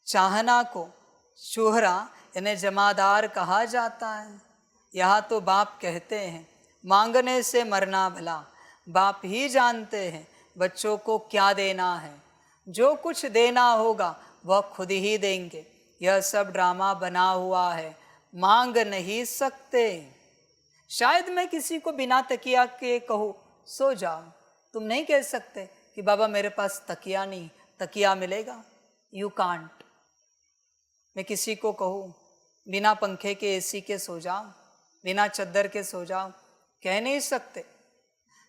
चाहना को चूहरा यानी जमादार कहा जाता है। यहाँ तो बाप कहते हैं मांगने से मरना भला, बाप ही जानते हैं बच्चों को क्या देना है। जो कुछ देना होगा वह खुद ही देंगे। यह सब ड्रामा बना हुआ है, मांग नहीं सकते। शायद मैं किसी को बिना तकिया के कहूँ सो जाओ, तुम नहीं कह सकते कि बाबा मेरे पास तकिया नहीं, तकिया मिलेगा। You can't. मैं किसी को कहूँ बिना पंखे के एसी के सो जाओ, बिना चद्दर के सो जाओ, कह नहीं सकते।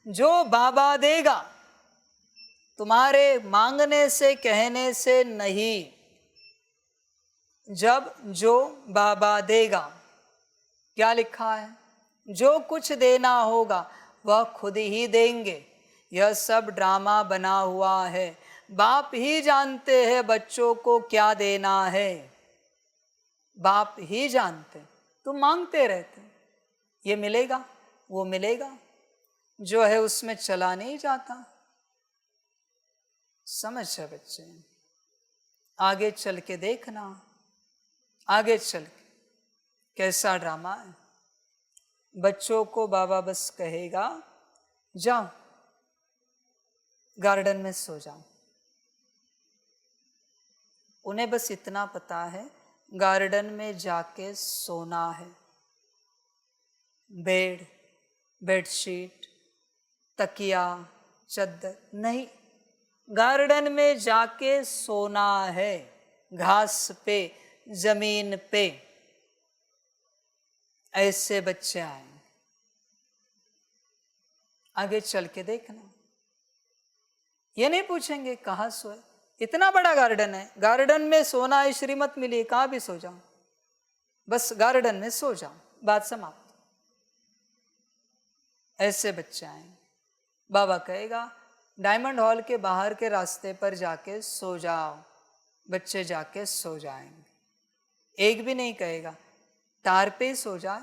जो बाबा देगा, तुम्हारे मांगने से कहने से नहीं। जब जो बाबा देगा, क्या लिखा है? जो कुछ देना होगा वह खुद ही देंगे। यह सब ड्रामा बना हुआ है, बाप ही जानते हैं बच्चों को क्या देना है। बाप ही जानते, तुम मांगते रहते, ये मिलेगा वो मिलेगा, जो है उसमें चला नहीं जाता। समझ है बच्चे? आगे चल के देखना, आगे चल के कैसा ड्रामा है। बच्चों को बाबा बस कहेगा जाओ गार्डन में सो जाओ। उन्हें बस इतना पता है गार्डन में जाके सोना है। बेड, बेडशीट, तकिया, चद्दर नहीं, गार्डन में जाके सोना है। घास पे, जमीन पे। ऐसे बच्चे आएंगे, आगे चल के देखना। ये नहीं पूछेंगे कहाँ सोए, इतना बड़ा गार्डन है, गार्डन में सोना है, श्रीमत मिली, कहाँ भी सो जाओ, बस गार्डन में सो जाओ, बात समाप्त। ऐसे बच्चे आएंगे। बाबा कहेगा डायमंड हॉल के बाहर के रास्ते पर जाके सो जाओ। बच्चे जाके सो जाएंगे। एक भी नहीं कहेगा तार पे ही सो जाए,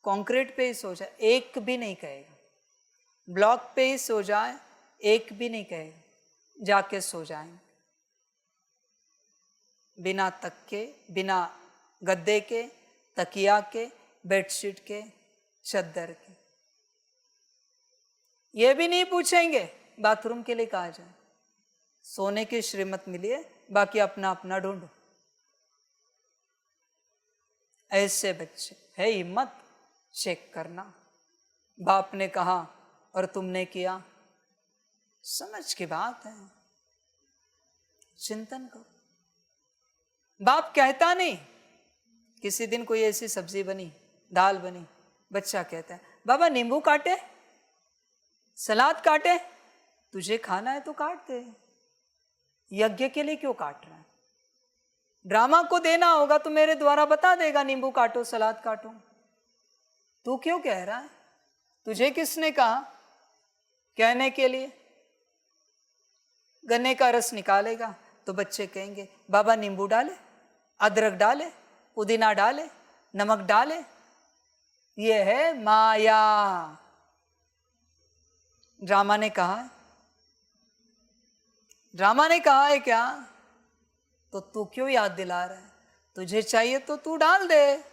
कंक्रीट पे ही सो जाए, एक भी नहीं कहेगा। ब्लॉक पे ही सो जाए, एक भी नहीं कहेगा, जाके सो जाएंगे। बिना तकिए, बिना गद्दे के, तकिया के, बेडशीट के, चद्दर के। ये भी नहीं पूछेंगे बाथरूम के लिए कहा जाए, सोने की श्रीमत मिली है, बाकी अपना अपना ढूंढो। ऐसे बच्चे है हिम्मत, चेक करना। बाप ने कहा और तुमने किया, समझ की बात है, चिंतन करो। बाप कहता नहीं। किसी दिन कोई ऐसी सब्जी बनी, दाल बनी, बच्चा कहता है बाबा नींबू काटे, सलाद काटे, तुझे खाना है तो काट दे, यज्ञ के लिए क्यों काट रहा है? ड्रामा को देना होगा तो मेरे द्वारा बता देगा नींबू काटो, सलाद काटो। तू क्यों कह रहा है? तुझे किसने कहा कहने के लिए? गन्ने का रस निकालेगा तो बच्चे कहेंगे बाबा नींबू डाले, अदरक डाले, पुदीना डाले, नमक डाले। ये है माया। ड्रामा ने कहा है, ड्रामा ने कहा है क्या? तो तू क्यों याद दिला रहा है? तुझे चाहिए तो तू डाल दे,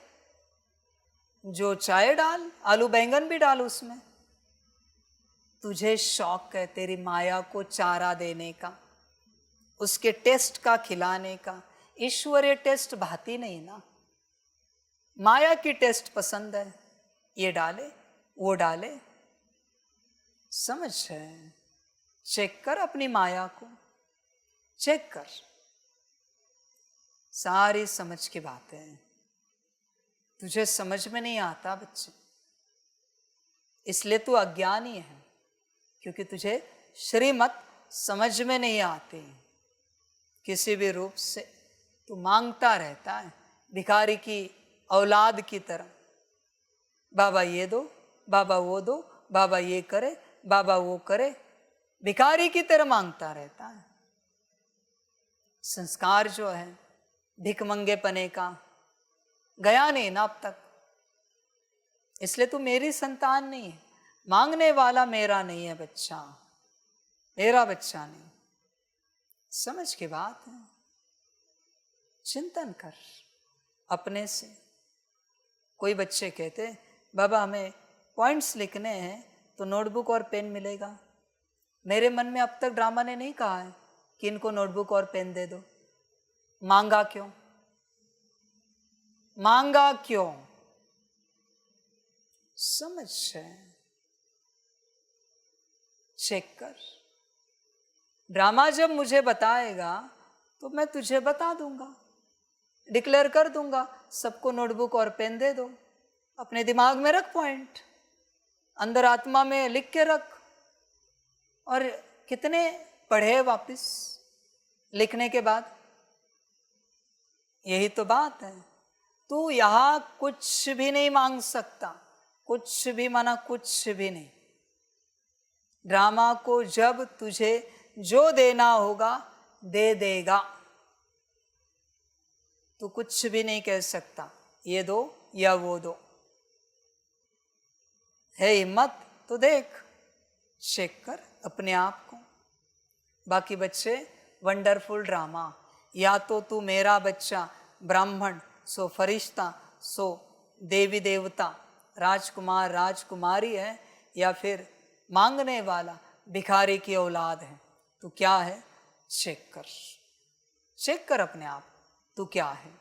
जो चाहे डाल, आलू बैंगन भी डाल उसमें। तुझे शौक है तेरी माया को चारा देने का, उसके टेस्ट का खिलाने का। ईश्वरीय टेस्ट भाती नहीं ना, माया की टेस्ट पसंद है, ये डाले वो डाले। समझ है? चेक कर अपनी माया को, चेक कर। सारी समझ की बातें हैं, तुझे समझ में नहीं आता बच्चे, इसलिए तू अज्ञानी है, क्योंकि तुझे श्रीमत समझ में नहीं आती। किसी भी रूप से तू मांगता रहता है, भिखारी की औलाद की तरह। बाबा ये दो, बाबा वो दो, बाबा ये करे, बाबा वो करे, भिखारी की तरह मांगता रहता है। संस्कार जो है भिखमंगे पने का गया नहीं ना अब तक, इसलिए तू मेरी संतान नहीं है। मांगने वाला मेरा नहीं है बच्चा, मेरा बच्चा नहीं। समझ की बात है, चिंतन कर अपने से। कोई बच्चे कहते बाबा हमें पॉइंट्स लिखने हैं तो नोटबुक और पेन मिलेगा। मेरे मन में अब तक ड्रामा ने नहीं कहा है कि इनको नोटबुक और पेन दे दो। मांगा क्यों? मांगा क्यों? समझ है, चेक कर। ड्रामा जब मुझे बताएगा तो मैं तुझे बता दूंगा, डिक्लेयर कर दूंगा सबको नोटबुक और पेन दे दो। अपने दिमाग में रख पॉइंट, अंदर आत्मा में लिख के रख। और कितने पढ़े वापस लिखने के बाद? यही तो बात है। तू यहां कुछ भी नहीं मांग सकता, कुछ भी माना कुछ भी नहीं। ड्रामा को जब तुझे जो देना होगा दे देगा। तू कुछ भी नहीं कह सकता ये दो या वो दो। है हिम्मत तो देख, चेक कर अपने आप को। बाकी बच्चे वंडरफुल ड्रामा। या तो तू मेरा बच्चा ब्राह्मण सो फरिश्ता सो देवी देवता राजकुमार राजकुमारी है, या फिर मांगने वाला भिखारी की औलाद है। तू क्या है? चेक कर, चेक कर अपने आप, तू क्या है।